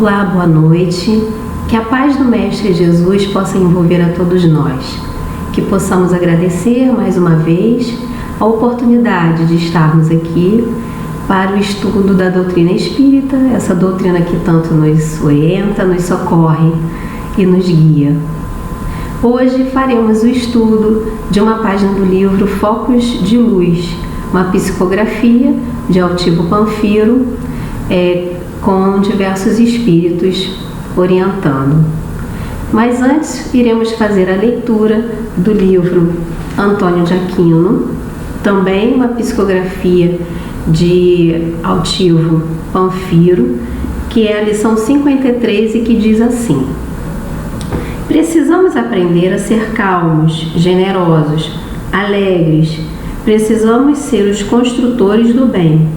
Olá, boa noite. Que a paz do Mestre Jesus possa envolver a todos nós. Que possamos agradecer mais uma vez a oportunidade de estarmos aqui para o estudo da doutrina espírita, essa doutrina que tanto nos orienta, nos socorre e nos guia. Hoje faremos o estudo de uma página do livro Focos de Luz, uma psicografia de Altivo Panfiro, com diversos espíritos orientando. Mas antes iremos fazer a leitura do livro Antônio de Aquino, também uma psicografia de Altivo Panfiro, que é a lição 53 e que diz assim: precisamos aprender a ser calmos, generosos, alegres, precisamos ser os construtores do bem.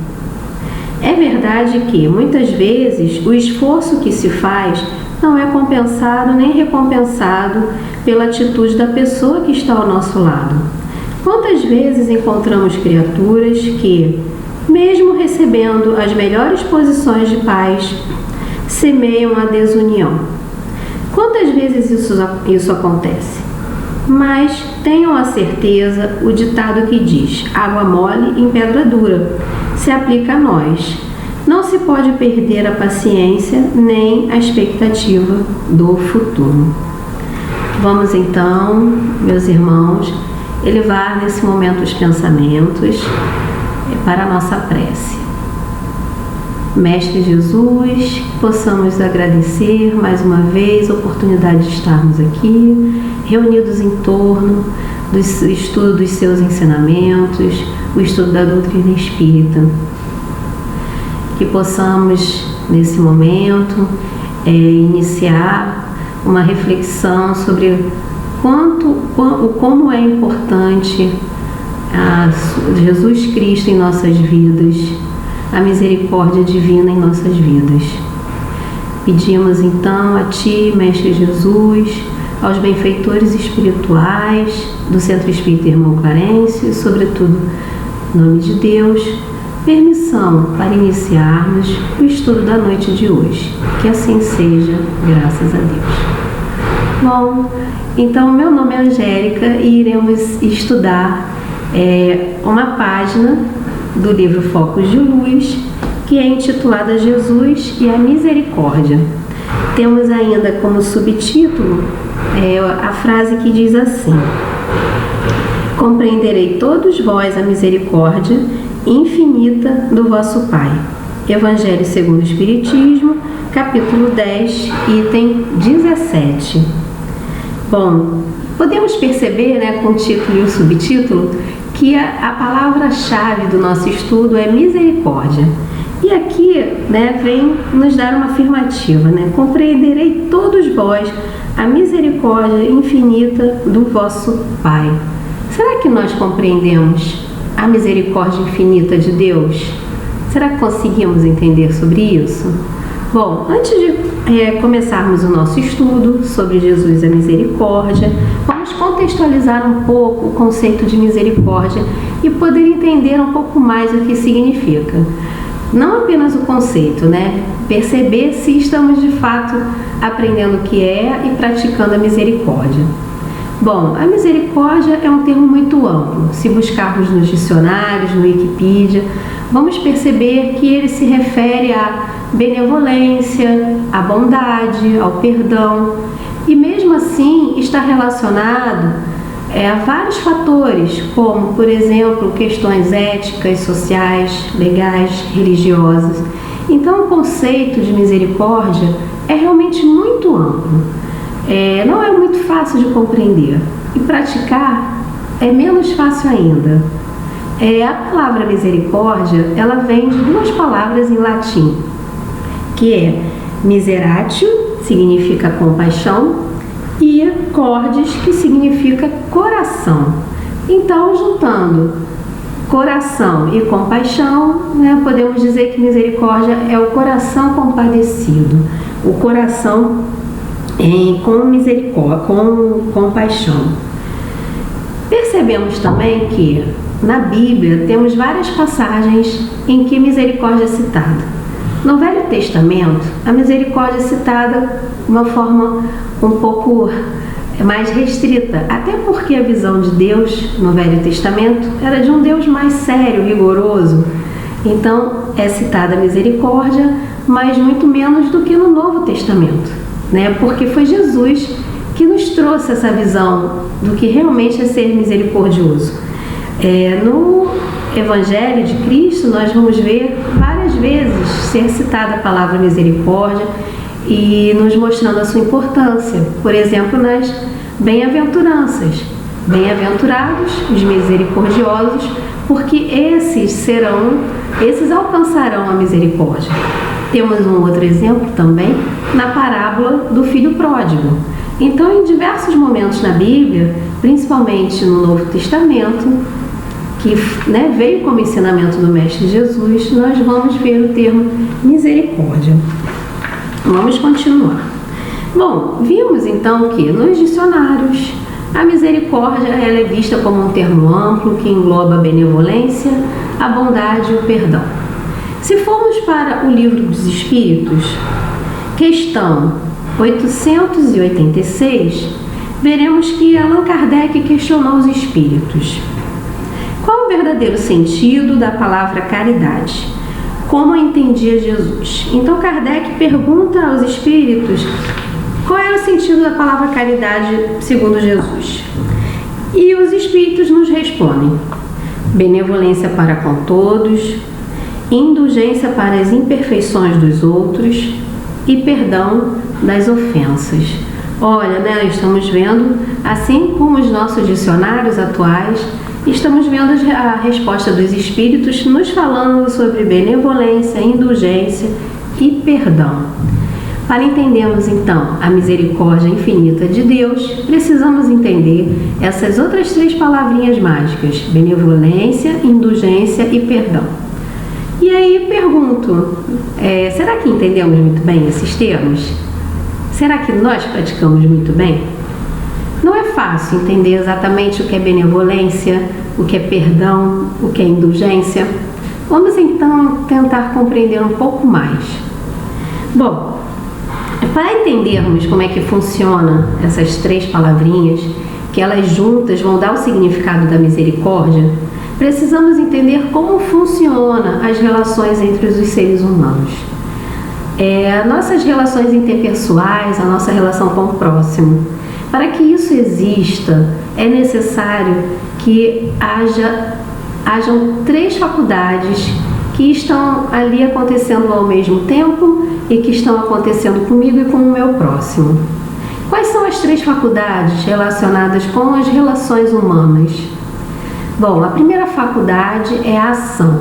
É verdade que, muitas vezes, o esforço que se faz não é compensado nem recompensado pela atitude da pessoa que está ao nosso lado. Quantas vezes encontramos criaturas que, mesmo recebendo as melhores posições de paz, semeiam a desunião? Quantas vezes isso acontece? Mas tenham a certeza, o ditado que diz: água mole em pedra dura, se aplica a nós. Não se pode perder a paciência nem a expectativa do futuro. Vamos então, meus irmãos, elevar nesse momento os pensamentos para a nossa prece. Mestre Jesus, que possamos agradecer mais uma vez a oportunidade de estarmos aqui, reunidos em torno do estudo dos seus ensinamentos, o estudo da doutrina espírita. Que possamos, nesse momento, iniciar uma reflexão sobre como é importante Jesus Cristo em nossas vidas, a misericórdia divina em nossas vidas. Pedimos então a Ti, Mestre Jesus, aos benfeitores espirituais do Centro Espírita Irmão Clarencio e, sobretudo, em nome de Deus, permissão para iniciarmos o estudo da noite de hoje. Que assim seja, graças a Deus. Bom, então meu nome é Angélica e iremos estudar uma página do livro Focos de Luz, que é intitulada Jesus e a Misericórdia. Temos ainda como subtítulo a frase que diz assim: compreenderei todos vós a misericórdia infinita do vosso Pai. Evangelho segundo o Espiritismo, capítulo 10, item 17. Bom, podemos perceber, com o título e o subtítulo, que a palavra-chave do nosso estudo é misericórdia. E aqui, vem nos dar uma afirmativa, compreenderei todos vós a misericórdia infinita do vosso Pai. Será que nós compreendemos a misericórdia infinita de Deus? Será que conseguimos entender sobre isso? Bom, antes de começarmos o nosso estudo sobre Jesus e a misericórdia, vamos contextualizar um pouco o conceito de misericórdia e poder entender um pouco mais o que significa. Não apenas o conceito, perceber se estamos de fato aprendendo o que é e praticando a misericórdia. Bom, a misericórdia é um termo muito amplo. Se buscarmos nos dicionários, no Wikipedia, vamos perceber que ele se refere à benevolência, à bondade, ao perdão, e mesmo assim está relacionado a vários fatores, como, por exemplo, questões éticas, sociais, legais, religiosas. Então, o conceito de misericórdia é realmente muito amplo. Não é muito fácil de compreender, e praticar é menos fácil ainda. A palavra misericórdia, ela vem de duas palavras em latim, que é miseratio, significa compaixão, e cordis, que significa coração. Então, juntando coração e compaixão, podemos dizer que misericórdia é o coração compadecido, o coração com misericórdia, com compaixão. Percebemos também que na Bíblia temos várias passagens em que misericórdia é citada. No Velho Testamento, a misericórdia é citada de uma forma um pouco mais restrita, até porque a visão de Deus no Velho Testamento era de um Deus mais sério, rigoroso. Então é citada a misericórdia, mas muito menos do que no Novo Testamento, né? Porque foi Jesus que nos trouxe essa visão do que realmente é ser misericordioso. No Evangelho de Cristo, nós vamos ver várias vezes ser citada a palavra misericórdia e nos mostrando a sua importância. Por exemplo, nas bem-aventuranças. Bem-aventurados os misericordiosos, porque esses alcançarão a misericórdia. Temos um outro exemplo também na parábola do filho pródigo. Então, em diversos momentos na Bíblia, principalmente no Novo Testamento, que veio como ensinamento do Mestre Jesus, nós vamos ver o termo misericórdia. Vamos continuar. Bom, vimos então que nos dicionários a misericórdia ela é vista como um termo amplo que engloba a benevolência, a bondade e o perdão. Se formos para o Livro dos Espíritos, questão 886, veremos que Allan Kardec questionou os espíritos. Qual o verdadeiro sentido da palavra caridade? Como a entendia Jesus? Então Kardec pergunta aos espíritos qual era o sentido da palavra caridade segundo Jesus. E os espíritos nos respondem: benevolência para com todos, indulgência para as imperfeições dos outros e perdão das ofensas. Olha, estamos vendo, assim como os nossos dicionários atuais, estamos vendo a resposta dos espíritos nos falando sobre benevolência, indulgência e perdão. Para entendermos então a misericórdia infinita de Deus, precisamos entender essas outras três palavrinhas mágicas: benevolência, indulgência e perdão. E aí pergunto, será que entendemos muito bem esses termos? Será que nós praticamos muito bem? Não é fácil entender exatamente o que é benevolência, o que é perdão, o que é indulgência. Vamos então tentar compreender um pouco mais. Bom, para entendermos como é que funciona essas três palavrinhas, que elas juntas vão dar o significado da misericórdia, precisamos entender como funcionam as relações entre os seres humanos. Nossas relações interpessoais, a nossa relação com o próximo. Para que isso exista, é necessário que hajam três faculdades que estão ali acontecendo ao mesmo tempo e que estão acontecendo comigo e com o meu próximo. Quais são as três faculdades relacionadas com as relações humanas? Bom, a primeira faculdade é a ação,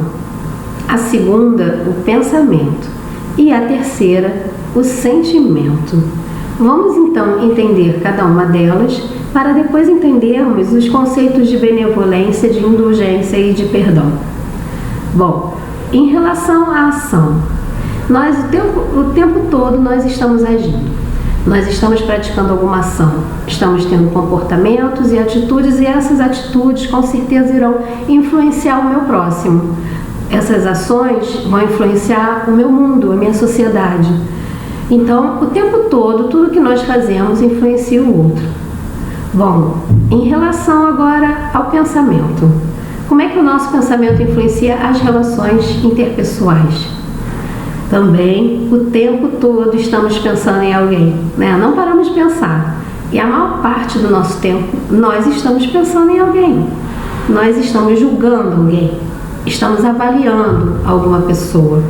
a segunda, o pensamento e a terceira, o sentimento. Vamos então entender cada uma delas para depois entendermos os conceitos de benevolência, de indulgência e de perdão. Bom, em relação à ação, nós o tempo todo nós estamos agindo. Nós estamos praticando alguma ação, estamos tendo comportamentos e atitudes, e essas atitudes com certeza irão influenciar o meu próximo. Essas ações vão influenciar o meu mundo, a minha sociedade. Então, o tempo todo, tudo que nós fazemos influencia o outro. Bom, em relação agora ao pensamento, como é que o nosso pensamento influencia as relações interpessoais? Também, o tempo todo estamos pensando em alguém, Não paramos de pensar. E a maior parte do nosso tempo, nós estamos pensando em alguém. Nós estamos julgando alguém. Estamos avaliando alguma pessoa.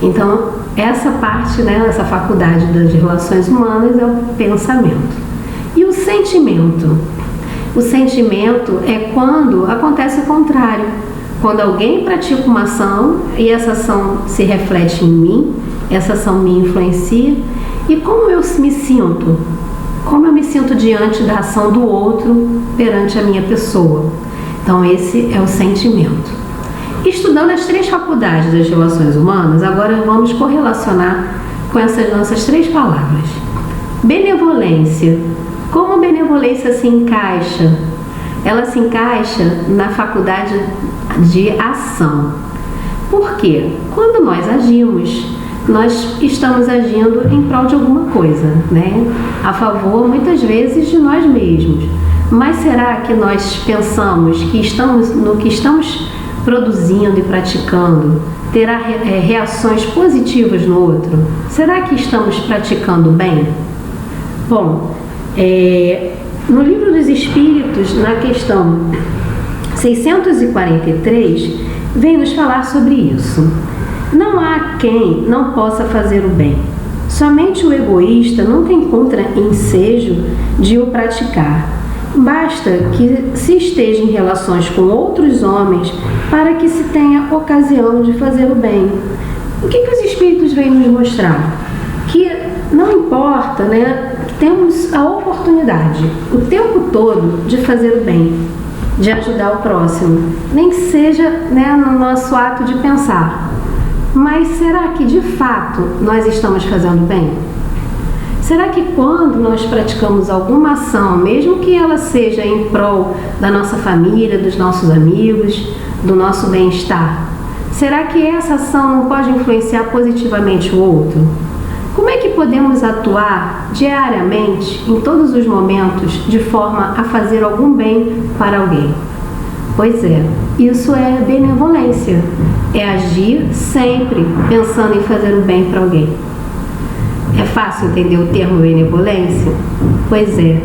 Então, essa parte, essa faculdade das relações humanas é o pensamento. E o sentimento? O sentimento é quando acontece o contrário. Quando alguém pratica uma ação e essa ação se reflete em mim, essa ação me influencia, e como eu me sinto? Como eu me sinto diante da ação do outro perante a minha pessoa? Então, esse é o sentimento. Estudando as três faculdades das relações humanas, agora vamos correlacionar com essas nossas três palavras. Benevolência. Como a benevolência se encaixa? Ela se encaixa na faculdade de ação. Por quê? Quando nós agimos, nós estamos agindo em prol de alguma coisa, né? A favor, muitas vezes, de nós mesmos. Mas será que nós pensamos que no que estamos produzindo e praticando terá reações positivas no outro? Será que estamos praticando bem? Bom, no Livro dos Espíritos, na questão 643, vem nos falar sobre isso. Não há quem não possa fazer o bem. Somente o egoísta nunca encontra ensejo de o praticar. Basta que se esteja em relações com outros homens para que se tenha ocasião de fazer o bem. O que os Espíritos vêm nos mostrar? Que não importa, né? Temos a oportunidade o tempo todo de fazer o bem, de ajudar o próximo, nem que seja, né, no nosso ato de pensar. Mas será que de fato nós estamos fazendo bem? Será que quando nós praticamos alguma ação, mesmo que ela seja em prol da nossa família, dos nossos amigos, do nosso bem-estar, será que essa ação não pode influenciar positivamente o outro? Como é que podemos atuar diariamente, em todos os momentos, de forma a fazer algum bem para alguém? Pois é, isso é benevolência. É agir sempre pensando em fazer o bem para alguém. É fácil entender o termo benevolência? Pois é,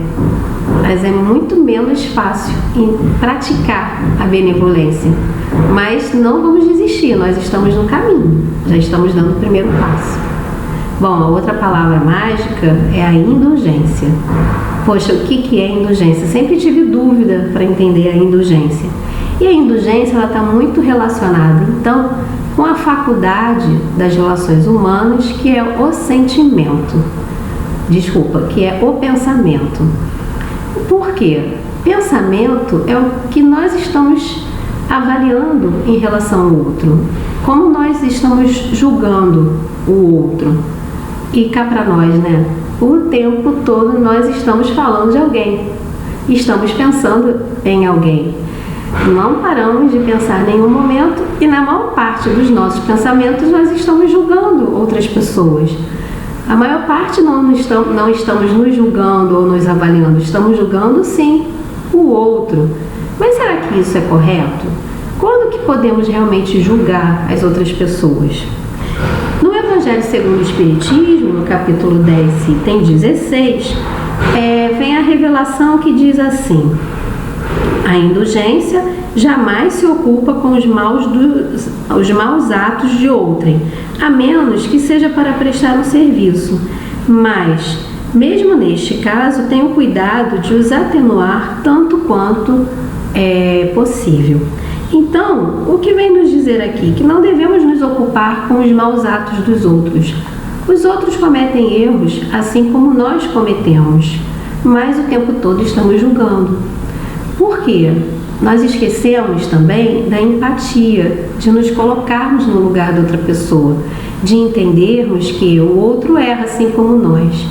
mas é muito menos fácil em praticar a benevolência. Mas não vamos desistir, nós estamos no caminho, já estamos dando o primeiro passo. Bom, a outra palavra mágica é a indulgência. Poxa, o que é indulgência? Sempre tive dúvida para entender a indulgência. E a indulgência está muito relacionada, então, com a faculdade das relações humanas, que é o sentimento. Que é o pensamento. Por quê? Pensamento é o que nós estamos avaliando em relação ao outro. Como nós estamos julgando o outro. E cá para nós, né? O tempo todo nós estamos falando de alguém. Estamos pensando em alguém. Não paramos de pensar em nenhum momento e na maior parte dos nossos pensamentos nós estamos julgando outras pessoas. A maior parte não estamos nos julgando ou nos avaliando, estamos julgando sim o outro. Mas será que isso é correto? Quando que podemos realmente julgar as outras pessoas? No Evangelho segundo o Espiritismo, no capítulo 10, item 16, vem a revelação que diz assim: a indulgência jamais se ocupa com os maus atos de outrem, a menos que seja para prestar um serviço. Mas, mesmo neste caso, tem o cuidado de os atenuar tanto quanto é possível. Então, o que vem nos dizer aqui? Que não devemos nos ocupar com os maus atos dos outros. Os outros cometem erros, assim como nós cometemos, mas o tempo todo estamos julgando. Por quê? Nós esquecemos também da empatia, de nos colocarmos no lugar de outra pessoa, de entendermos que o outro erra assim como nós.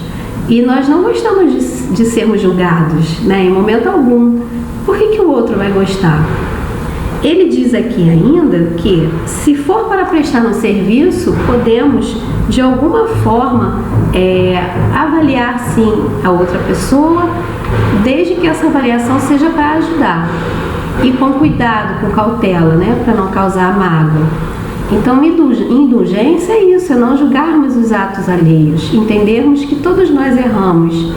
E nós não gostamos de sermos julgados, né, em momento algum. Por que o outro vai gostar? Ele diz aqui ainda que, se for para prestar um serviço, podemos, de alguma forma, avaliar, sim, a outra pessoa, desde que essa avaliação seja para ajudar. E com cuidado, com cautela, né, para não causar mágoa. Então, indulgência é isso, é não julgarmos os atos alheios, entendermos que todos nós erramos.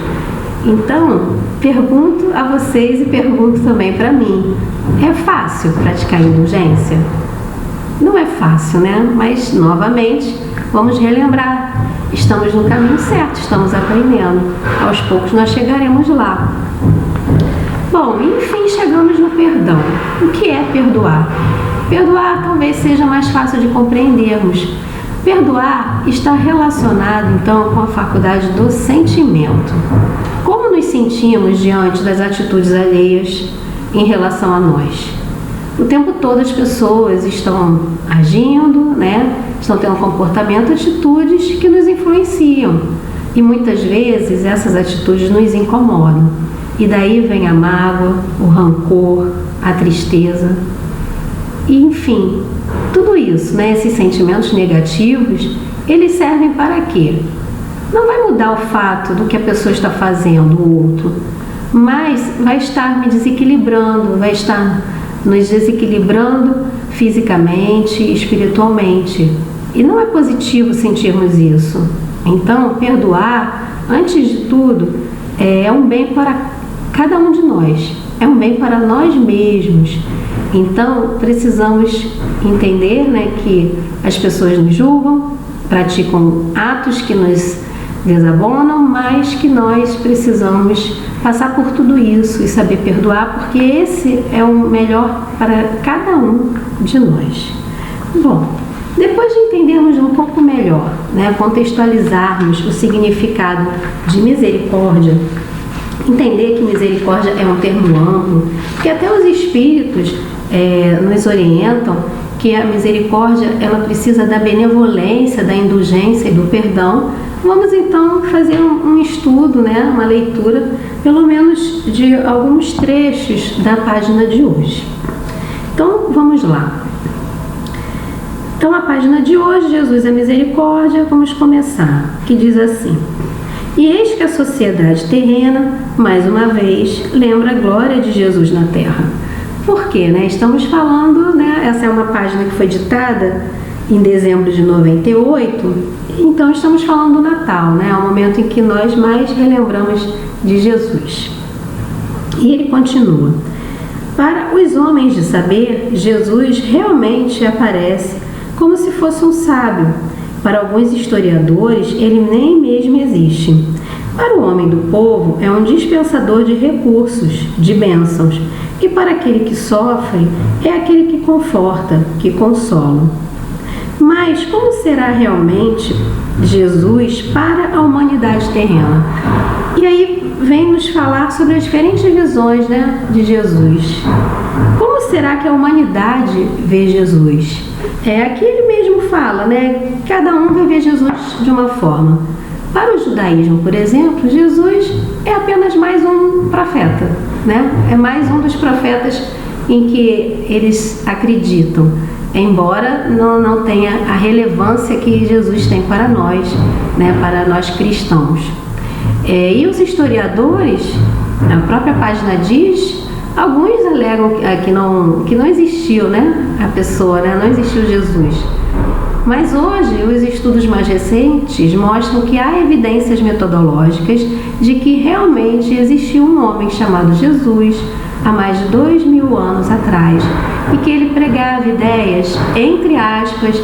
Então, pergunto a vocês e pergunto também para mim: é fácil praticar indulgência? Não é fácil, né? Mas, novamente, vamos relembrar. Estamos no caminho certo, estamos aprendendo. Aos poucos nós chegaremos lá. Bom, enfim, chegamos no perdão. O que é perdoar? Perdoar talvez seja mais fácil de compreendermos. Perdoar está relacionado, então, com a faculdade do sentimento. Como nos sentimos diante das atitudes alheias em relação a nós? O tempo todo as pessoas estão agindo, né? Estão tendo comportamento, atitudes que nos influenciam. E muitas vezes essas atitudes nos incomodam. E daí vem a mágoa, o rancor, a tristeza. E, enfim, tudo isso, né? Esses sentimentos negativos eles servem para quê? Não vai mudar o fato do que a pessoa está fazendo, o outro, mas vai estar me desequilibrando, vai estar nos desequilibrando fisicamente, espiritualmente. E não é positivo sentirmos isso. Então, perdoar, antes de tudo, é um bem para cada um de nós, é um bem para nós mesmos. Então, precisamos entender, né, que as pessoas nos julgam, praticam atos que nos desabonam, mas que nós precisamos passar por tudo isso e saber perdoar, porque esse é o melhor para cada um de nós. Bom, depois de entendermos um pouco melhor, né, contextualizarmos o significado de misericórdia, entender que misericórdia é um termo amplo, que até os espíritos nos orientam que a misericórdia ela precisa da benevolência, da indulgência e do perdão. Vamos então fazer um estudo, né, uma leitura, pelo menos de alguns trechos da página de hoje. Então, vamos lá. Então, a página de hoje, Jesus é Misericórdia, vamos começar, que diz assim: e eis que a sociedade terrena, mais uma vez, lembra a glória de Jesus na terra. Por quê, né? Estamos falando, né, essa é uma página que foi ditada em dezembro de 98, então estamos falando do Natal, né? É o momento em que nós mais relembramos de Jesus. E ele continua: para os homens de saber, Jesus realmente aparece como se fosse um sábio. Para alguns historiadores, ele nem mesmo existe. Para o homem do povo, é um dispensador de recursos, de bênçãos. E para aquele que sofre, é aquele que conforta, que consola. Mas como será realmente Jesus para a humanidade terrena? E aí vem nos falar sobre as diferentes visões, né, de Jesus. Como será que a humanidade vê Jesus? Aqui ele mesmo fala, né? Cada um vai ver Jesus de uma forma. Para o judaísmo, por exemplo, Jesus é apenas mais um profeta, né? É mais um dos profetas em que eles acreditam, embora não tenha a relevância que Jesus tem para nós, né? Para nós cristãos. E os historiadores, a própria página diz, alguns alegam que não existiu, né, a pessoa, né, não existiu Jesus. Mas hoje, os estudos mais recentes mostram que há evidências metodológicas de que realmente existiu um homem chamado Jesus há mais de 2000 anos atrás e que ele pregava ideias, entre aspas,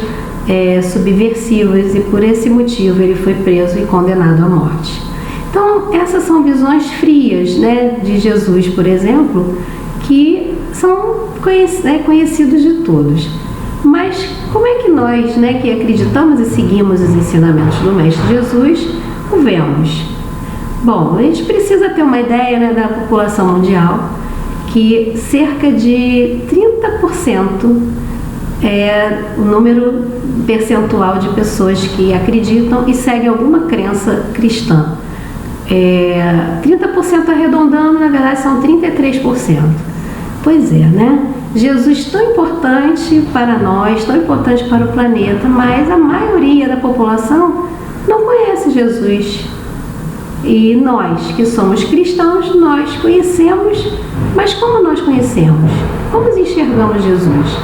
subversivas, e por esse motivo ele foi preso e condenado à morte. Então, essas são visões frias, né, de Jesus, por exemplo, que são conhecidos de todos. Mas como é que nós, né, que acreditamos e seguimos os ensinamentos do Mestre Jesus, o vemos? Bom, a gente precisa ter uma ideia, né, da população mundial, que cerca de 30% é o número percentual de pessoas que acreditam e seguem alguma crença cristã. 30% arredondando, na verdade são 33%. Pois é, né? Jesus tão importante para nós, tão importante para o planeta, mas a maioria da população não conhece Jesus. E nós, que somos cristãos, nós conhecemos, mas como nós conhecemos? Como enxergamos Jesus?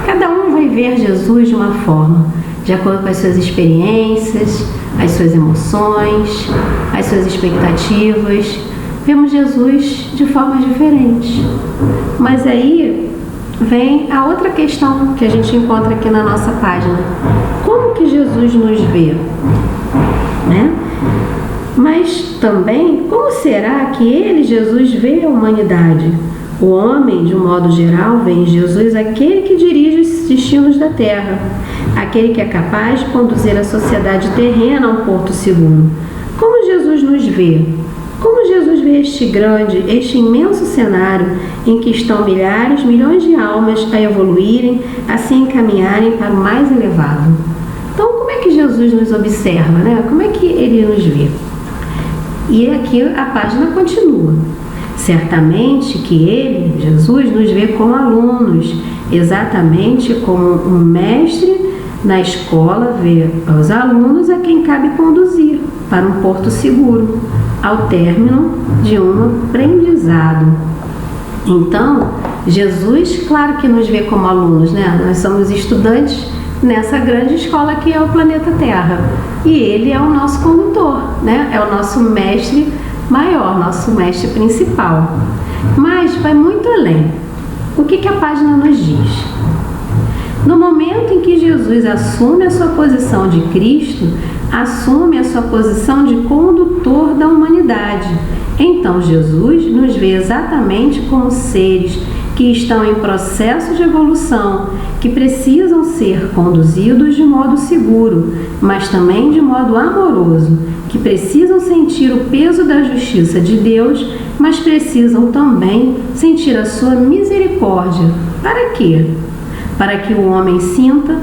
Cada um vai ver Jesus de uma forma, de acordo com as suas experiências, as suas emoções, as suas expectativas. Vemos Jesus de formas diferentes. Mas aí vem a outra questão que a gente encontra aqui na nossa página. Como que Jesus nos vê? Né? Mas também, como será que ele, Jesus, vê a humanidade? O homem, de um modo geral, vê em Jesus aquele que dirige os destinos da terra, aquele que é capaz de conduzir a sociedade terrena a um porto seguro. Como Jesus nos vê? Como Jesus vê este imenso cenário em que estão milhares, milhões de almas a evoluírem, a se encaminharem para o mais elevado? Então, como é que Jesus nos observa, né? Como é que ele nos vê? E aqui a página continua. Certamente que ele, Jesus, nos vê como alunos, exatamente como um mestre Na escola, vê aos alunos a quem cabe conduzir para um porto seguro, ao término de um aprendizado. Então, Jesus, claro que nos vê como alunos, né? Nós somos estudantes nessa grande escola que é o planeta Terra. E Ele é o nosso condutor, né? É o nosso mestre maior, nosso mestre principal. Mas vai muito além. O que a página nos diz? No momento em que Jesus assume a sua posição de Cristo, assume a sua posição de condutor da humanidade. Então Jesus nos vê exatamente como seres que estão em processo de evolução, que precisam ser conduzidos de modo seguro, mas também de modo amoroso, que precisam sentir o peso da justiça de Deus, mas precisam também sentir a sua misericórdia. Para quê? Para que o homem sinta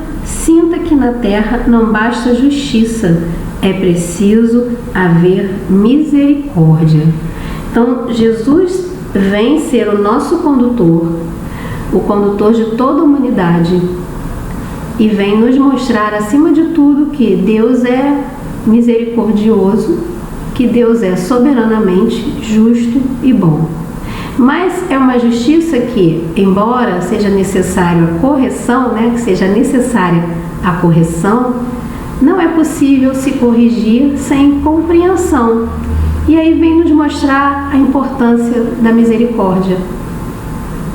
que na terra não basta justiça, é preciso haver misericórdia. Então, Jesus vem ser o nosso condutor, o condutor de toda a humanidade, e vem nos mostrar, acima de tudo, que Deus é misericordioso, que Deus é soberanamente justo e bom. Mas é uma justiça que, embora seja necessária a correção, né, que seja necessária a correção, não é possível se corrigir sem compreensão. E aí vem nos mostrar a importância da misericórdia,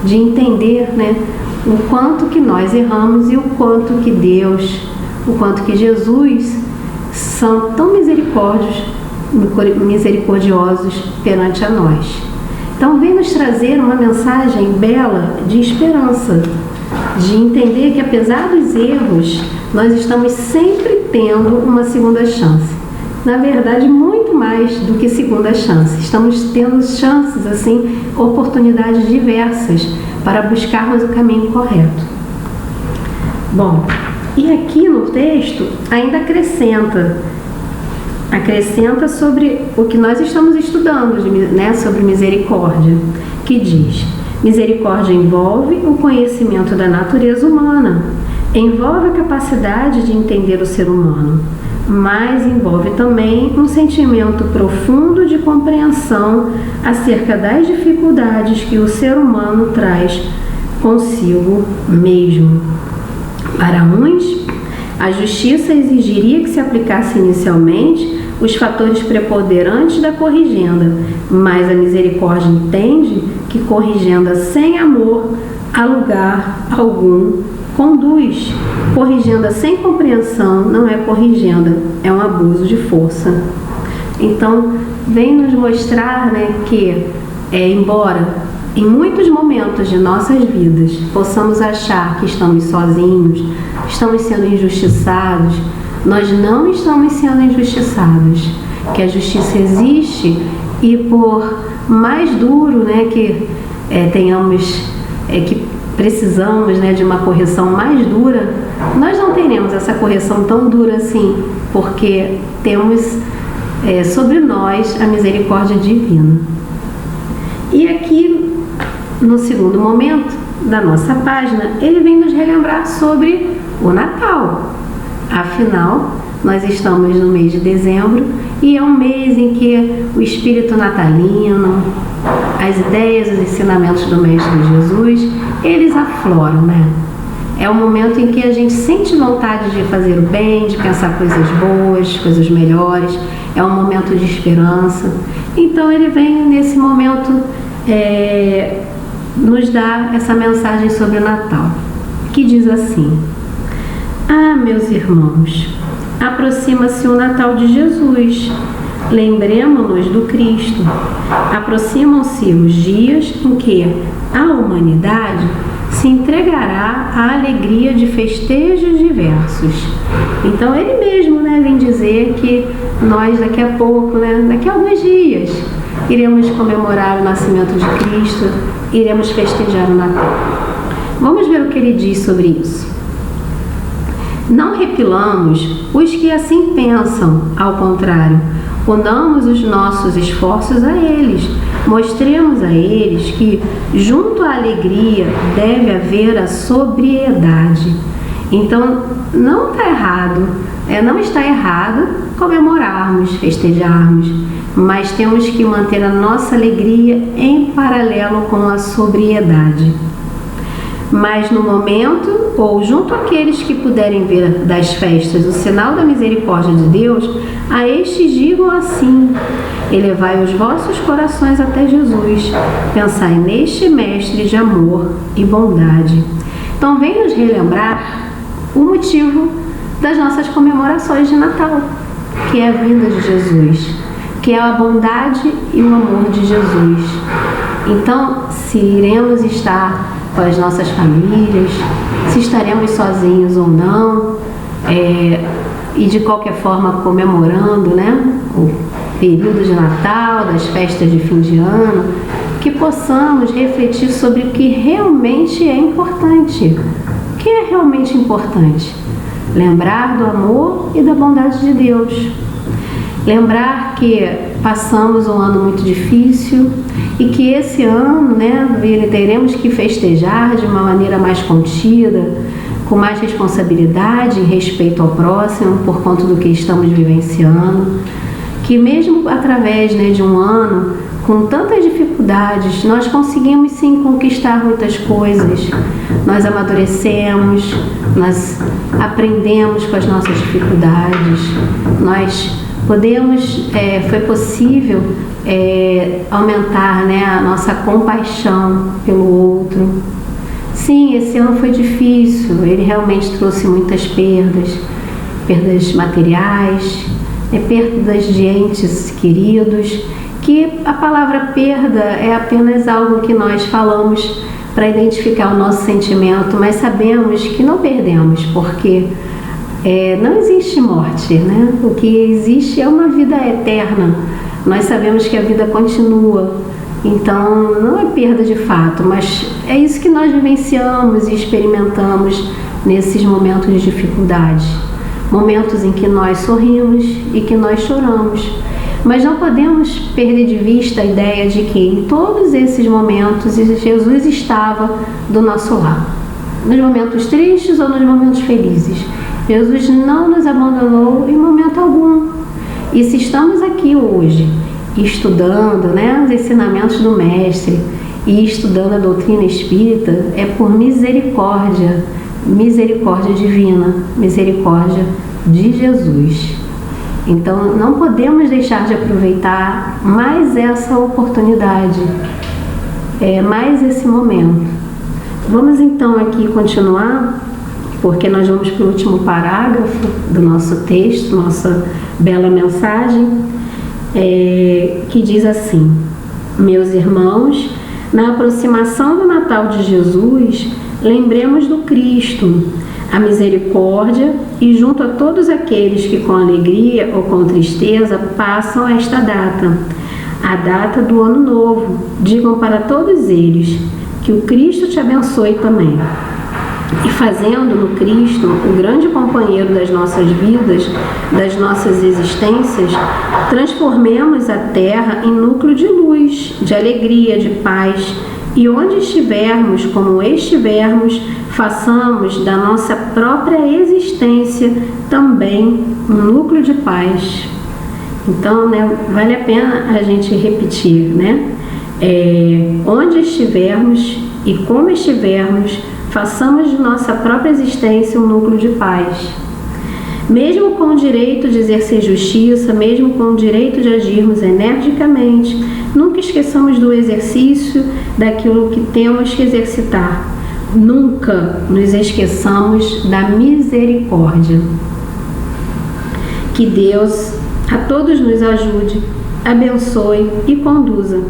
de entender, né, o quanto que nós erramos e o quanto que Deus, o quanto que Jesus são tão misericordiosos perante a nós. Então vem nos trazer uma mensagem bela de esperança, de entender que apesar dos erros, nós estamos sempre tendo uma segunda chance. Na verdade, muito mais do que segunda chance. Estamos tendo chances, assim, oportunidades diversas para buscarmos o caminho correto. Bom, e aqui no texto ainda acrescenta sobre o que nós estamos estudando, né, sobre misericórdia, que diz: misericórdia envolve o conhecimento da natureza humana, envolve a capacidade de entender o ser humano, mas envolve também um sentimento profundo de compreensão acerca das dificuldades que o ser humano traz consigo mesmo. Para uns, a justiça exigiria que se aplicasse inicialmente os fatores preponderantes da corrigenda, mas a misericórdia entende que corrigenda sem amor a lugar algum conduz. Corrigenda sem compreensão não é corrigenda, é um abuso de força. Então, vem nos mostrar, né, que, embora em muitos momentos de nossas vidas possamos achar que estamos sozinhos, estamos sendo injustiçados, nós não estamos sendo injustiçados, que a justiça existe e por mais duro, né, que que precisamos, né, de uma correção mais dura, nós não teremos essa correção tão dura assim, porque temos sobre nós a misericórdia divina. E aqui, no segundo momento da nossa página, ele vem nos relembrar sobre o Natal. Afinal, nós estamos no mês de dezembro e é um mês em que o espírito natalino, as ideias, os ensinamentos do Mestre Jesus, eles afloram, né? É um momento em que a gente sente vontade de fazer o bem, de pensar coisas boas, coisas melhores. É um momento de esperança. Então ele vem nesse momento nos dar essa mensagem sobre o Natal, que diz assim: ah, meus irmãos, aproxima-se o Natal de Jesus. Lembremo-nos do Cristo. Aproximam-se os dias em que a humanidade se entregará à alegria de festejos diversos. Então ele mesmo, né, vem dizer que nós daqui a pouco, né, daqui a alguns dias, iremos comemorar o nascimento de Cristo, iremos festejar o Natal. Vamos ver o que ele diz sobre isso. Não repilamos os que assim pensam, ao contrário, unamos os nossos esforços a eles, mostremos a eles que, junto à alegria, deve haver a sobriedade. Então, não está errado comemorarmos, festejarmos, mas temos que manter a nossa alegria em paralelo com a sobriedade. Mas no momento, ou junto àqueles que puderem ver das festas o sinal da misericórdia de Deus, a estes digam assim: elevai os vossos corações até Jesus, pensai neste mestre de amor e bondade. Então vem nos relembrar o motivo das nossas comemorações de Natal, que é a vinda de Jesus, que é a bondade e o amor de Jesus. Então, se iremos estar com as nossas famílias, se estaremos sozinhos ou não, e de qualquer forma comemorando, o período de Natal, das festas de fim de ano, que possamos refletir sobre o que realmente é importante. O que é realmente importante? Lembrar do amor e da bondade de Deus. Lembrar que passamos um ano muito difícil e que esse ano, teremos que festejar de uma maneira mais contida, com mais responsabilidade em respeito ao próximo, por conta do que estamos vivenciando. Que mesmo através de um ano, com tantas dificuldades, nós conseguimos sim conquistar muitas coisas. Nós amadurecemos, nós aprendemos com as nossas dificuldades, foi possível aumentar a nossa compaixão pelo outro. Sim, esse ano foi difícil, ele realmente trouxe muitas perdas materiais, perdas de entes queridos, que a palavra perda é apenas algo que nós falamos para identificar o nosso sentimento, mas sabemos que não perdemos, porque não existe morte, O que existe é uma vida eterna. Nós sabemos que a vida continua, então não é perda de fato, mas é isso que nós vivenciamos e experimentamos nesses momentos de dificuldade. Momentos em que nós sorrimos e que nós choramos. Mas não podemos perder de vista a ideia de que em todos esses momentos Jesus estava do nosso lado. Nos momentos tristes ou nos momentos felizes. Jesus não nos abandonou em momento algum. E se estamos aqui hoje estudando os ensinamentos do Mestre e estudando a doutrina espírita, é por misericórdia divina, misericórdia de Jesus. Então, não podemos deixar de aproveitar mais essa oportunidade, mais esse momento. Vamos então aqui continuar, porque nós vamos para o último parágrafo do nosso texto, nossa bela mensagem, que diz assim: meus irmãos, na aproximação do Natal de Jesus, lembremos do Cristo, a misericórdia, e junto a todos aqueles que com alegria ou com tristeza passam esta data, a data do Ano Novo, digam para todos eles que o Cristo te abençoe também. E fazendo no Cristo o grande companheiro das nossas vidas, das nossas existências, transformemos a terra em núcleo de luz, de alegria, de paz, e onde estivermos, como estivermos, façamos da nossa própria existência também um núcleo de paz. Então, vale a pena a gente repetir, onde estivermos e como estivermos, façamos de nossa própria existência um núcleo de paz. Mesmo com o direito de exercer justiça, mesmo com o direito de agirmos energicamente, nunca esqueçamos do exercício daquilo que temos que exercitar. Nunca nos esqueçamos da misericórdia. Que Deus a todos nos ajude, abençoe e conduza.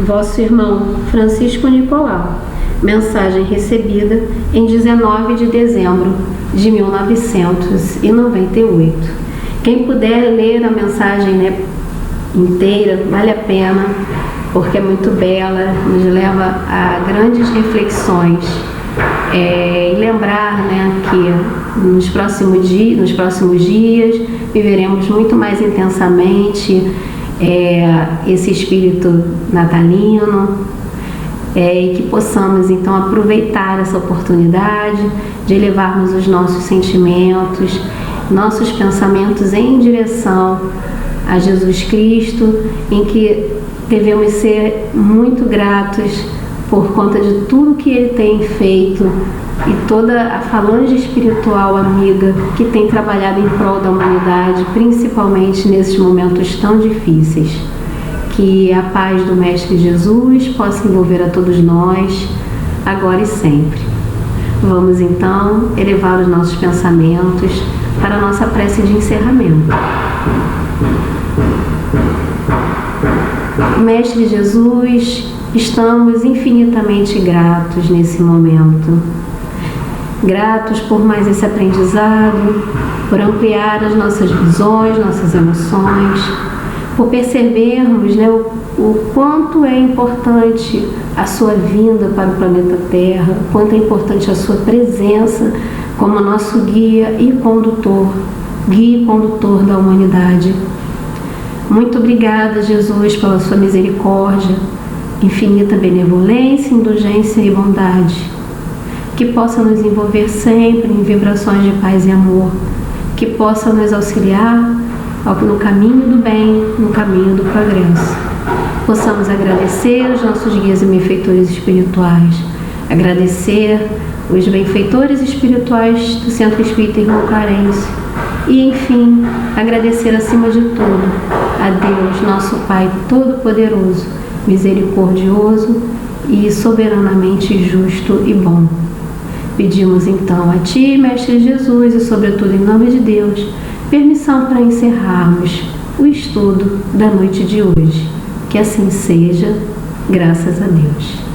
Vosso irmão Francisco Nicolau. Mensagem recebida em 19 de dezembro de 1998. Quem puder ler a mensagem inteira, vale a pena, porque é muito bela, nos leva a grandes reflexões. E lembrar que nos próximos dias viveremos muito mais intensamente esse espírito natalino, e que possamos então aproveitar essa oportunidade de elevarmos os nossos sentimentos, nossos pensamentos em direção a Jesus Cristo, em que devemos ser muito gratos por conta de tudo que Ele tem feito e toda a falange espiritual amiga que tem trabalhado em prol da humanidade, principalmente nesses momentos tão difíceis. Que a paz do Mestre Jesus possa envolver a todos nós, agora e sempre. Vamos então elevar os nossos pensamentos para a nossa prece de encerramento. Mestre Jesus, estamos infinitamente gratos nesse momento. Gratos por mais esse aprendizado, por ampliar as nossas visões, nossas emoções, por percebermos, o quanto é importante a sua vinda para o planeta Terra, o quanto é importante a sua presença como nosso guia e condutor da humanidade. Muito obrigada, Jesus, pela sua misericórdia, infinita benevolência, indulgência e bondade, que possa nos envolver sempre em vibrações de paz e amor, que possa nos auxiliar no caminho do bem, no caminho do progresso. Possamos agradecer os nossos guias e benfeitores espirituais, agradecer os benfeitores espirituais do Centro Espírita Irmão Clarencio e, enfim, agradecer acima de tudo a Deus, nosso Pai Todo-Poderoso, misericordioso e soberanamente justo e bom. Pedimos então a Ti, Mestre Jesus, e sobretudo em nome de Deus, permissão para encerrarmos o estudo da noite de hoje. Que assim seja, graças a Deus.